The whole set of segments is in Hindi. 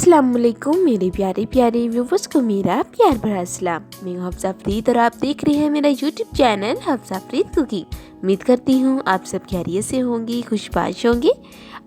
अस्सलामुअलैकुम मेरे प्यारे प्यारे व्यूवर्स को मेरा प्यार भरा सलाम। मैं हूं हफ्सा फरीद और आप देख रहे हैं मेरा YouTube channel Hafsa Farid cooking. उम्मीद करती हूं आप सब खैरियत से होंगे, खुशबाश होंगे।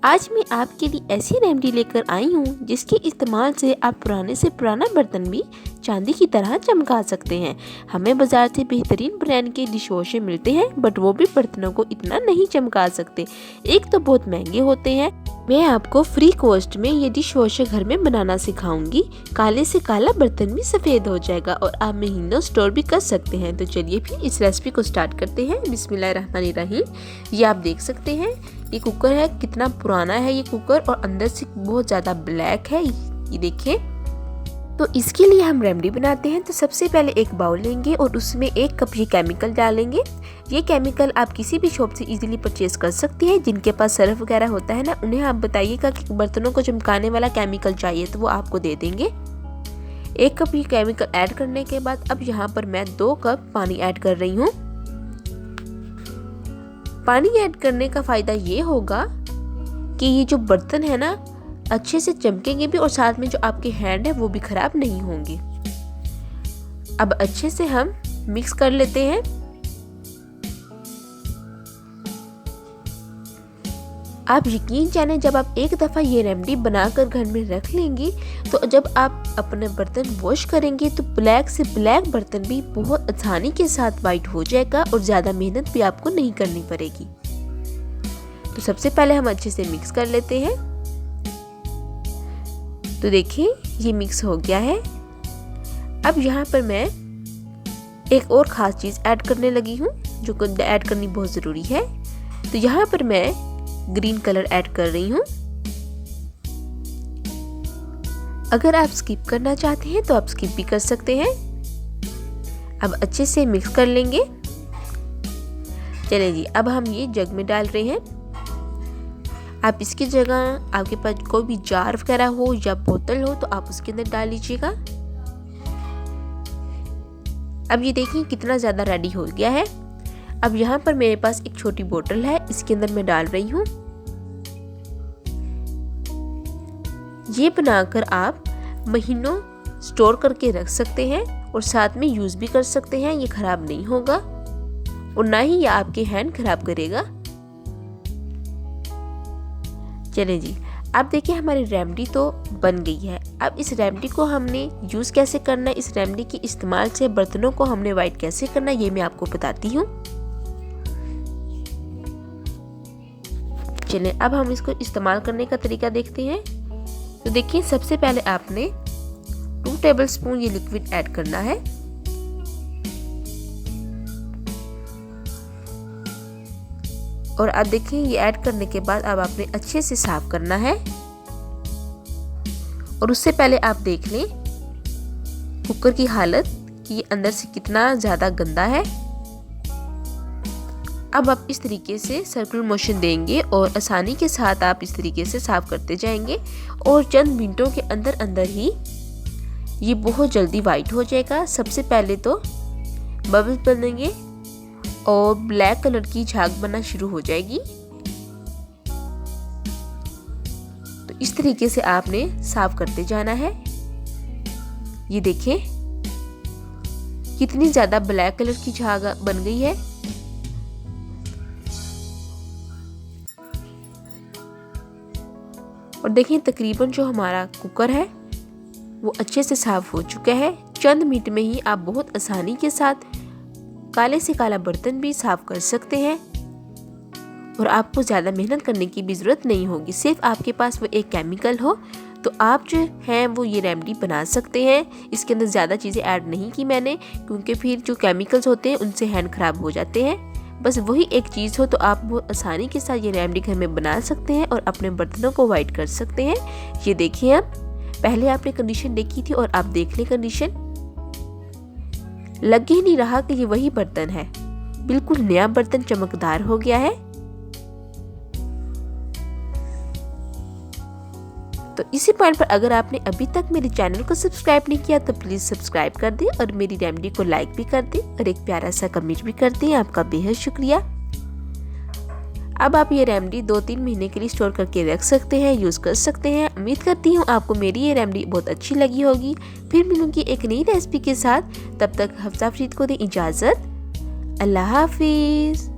आज मैं आपके लिए ऐसी रेमेडी लेकर आई हूं जिसके इस्तेमाल से आप पुराने से पुराना बर्तन भी चांदी की तरह चमका सकते हैं। हमें बाज़ार से बेहतरीन ब्रांड के डिश वॉशर मिलते हैं बट वो भी बर्तनों को इतना नहीं चमका सकते। एक तो बहुत महंगे होते हैं। मैं आपको फ्री कॉस्ट में ये डिश वॉशर घर में बनाना सिखाऊंगी। काले से काला बर्तन भी सफ़ेद हो जाएगा और आप महीनों स्टोर भी कर सकते हैं। तो चलिए फिर इस रेसिपी को स्टार्ट करते हैं। बिस्मिल्लाहिर्रहमानिर्रहीम। ये आप देख सकते हैं ये कुकर है, कितना पुराना है ये कुकर और अंदर से बहुत ज़्यादा ब्लैक है, ये देखिए। तो इसके लिए हम रेमेडी बनाते हैं। तो सबसे पहले एक बाउल लेंगे और उसमें 1 कप ये केमिकल डालेंगे। ये केमिकल आप किसी भी शॉप से इजीली परचेज कर सकते हैं। जिनके पास सर्फ वगैरह होता है ना, उन्हें आप बताइएगा कि बर्तनों को चमकाने वाला केमिकल चाहिए तो वो आपको दे देंगे। 1 कप ये केमिकल ऐड करने के बाद अब यहाँ पर मैं 2 कप पानी ऐड कर रही हूँ। पानी ऐड करने का फ़ायदा ये होगा कि ये जो बर्तन है ना अच्छे से चमकेंगे भी और साथ में जो आपके हैंड है वो भी ख़राब नहीं होंगे। अब अच्छे से हम मिक्स कर लेते हैं। आप यकीन जाने जब आप एक दफ़ा ये रेमेडी बनाकर घर में रख लेंगी तो जब आप अपने बर्तन वॉश करेंगे तो ब्लैक से ब्लैक बर्तन भी बहुत आसानी के साथ वाइट हो जाएगा और ज़्यादा मेहनत भी आपको नहीं करनी पड़ेगी। तो सबसे पहले हम अच्छे से मिक्स कर लेते हैं। तो देखिए ये मिक्स हो गया है। अब यहाँ पर मैं एक और ख़ास चीज़ ऐड करने लगी हूँ जो ऐड करनी बहुत ज़रूरी है। तो यहाँ पर मैं ग्रीन कलर ऐड कर रही हूँ। अगर आप स्किप करना चाहते हैं तो आप स्किप भी कर सकते हैं। अब अच्छे से मिक्स कर लेंगे। चलिए जी, अब हम ये जग में डाल रहे हैं। आप इसकी जगह आपके पास कोई भी जार वगैरह हो या बोतल हो तो आप उसके अंदर डाल लीजिएगा। अब ये देखिए कितना ज़्यादा रेडी हो गया है। अब यहाँ पर मेरे पास एक छोटी बोतल है, इसके अंदर मैं डाल रही हूँ। ये बनाकर आप महीनों स्टोर करके रख सकते हैं और साथ में यूज़ भी कर सकते हैं। ये ख़राब नहीं होगा और ना ही ये आपके हैंड ख़राब करेगा। चलें जी, अब देखिए हमारी रेमेडी तो बन गई है। अब इस रेमेडी को हमने यूज़ कैसे करना है, इस रेमेडी के इस्तेमाल से बर्तनों को हमने वाइट कैसे करना है ये मैं आपको बताती हूँ। चलें अब हम इसको इस्तेमाल करने का तरीका देखते हैं। तो देखिए सबसे पहले आपने 2 टेबलस्पून ये लिक्विड ऐड करना है। और अब देखिए ये ऐड करने के बाद अब आपने अच्छे से साफ करना है। और उससे पहले आप देख लें कुकर की हालत कि ये अंदर से कितना ज़्यादा गंदा है। अब आप इस तरीके से सर्कुलर मोशन देंगे और आसानी के साथ आप इस तरीके से साफ करते जाएंगे और चंद मिनटों के अंदर अंदर ही ये बहुत जल्दी वाइट हो जाएगा। सबसे पहले तो बबल्स बनेंगे और ब्लैक कलर की झाग बनना शुरू हो जाएगी। तो इस तरीके से आपने साफ करते जाना है। ये देखें कितनी ज़्यादा ब्लैक कलर की झाग बन गई है। और देखिए तकरीबन जो हमारा कुकर है वो अच्छे से साफ हो चुका है। चंद मिनट में ही आप बहुत आसानी के साथ काले से काला बर्तन भी साफ कर सकते हैं और आपको ज़्यादा मेहनत करने की भी ज़रूरत नहीं होगी। सिर्फ आपके पास वो एक केमिकल हो तो आप जो हैं वो ये रेमेडी बना सकते हैं। इसके अंदर ज़्यादा चीज़ें ऐड नहीं की मैंने क्योंकि फिर जो केमिकल्स होते हैं उनसे हैंड ख़राब हो जाते हैं। बस वही एक चीज़ हो तो आप बहुत आसानी के साथ ये रेमेडी घर में बना सकते हैं और अपने बर्तनों को वाइट कर सकते हैं। ये देखिए अब पहले आपने कंडीशन देखी थी और आप देख लें कंडीशन, लग ही नहीं रहा कि ये वही बर्तन है। बिल्कुल नया बर्तन चमकदार हो गया है। तो इसी पॉइंट पर अगर आपने अभी तक मेरे चैनल को सब्सक्राइब नहीं किया तो प्लीज़ सब्सक्राइब कर दें और मेरी रेमेडी को लाइक भी कर दें और एक प्यारा सा कमेंट भी कर दें। आपका बेहद शुक्रिया। अब आप ये रेमेडी 2-3 महीने के लिए स्टोर करके रख सकते हैं, यूज़ कर सकते हैं। उम्मीद करती हूँ आपको मेरी ये रेमेडी बहुत अच्छी लगी होगी। फिर मिलूंगी एक नई रेसिपी के साथ, तब तक हफ्सा फरीद को दें इजाज़त। अल्लाह हाफिज़।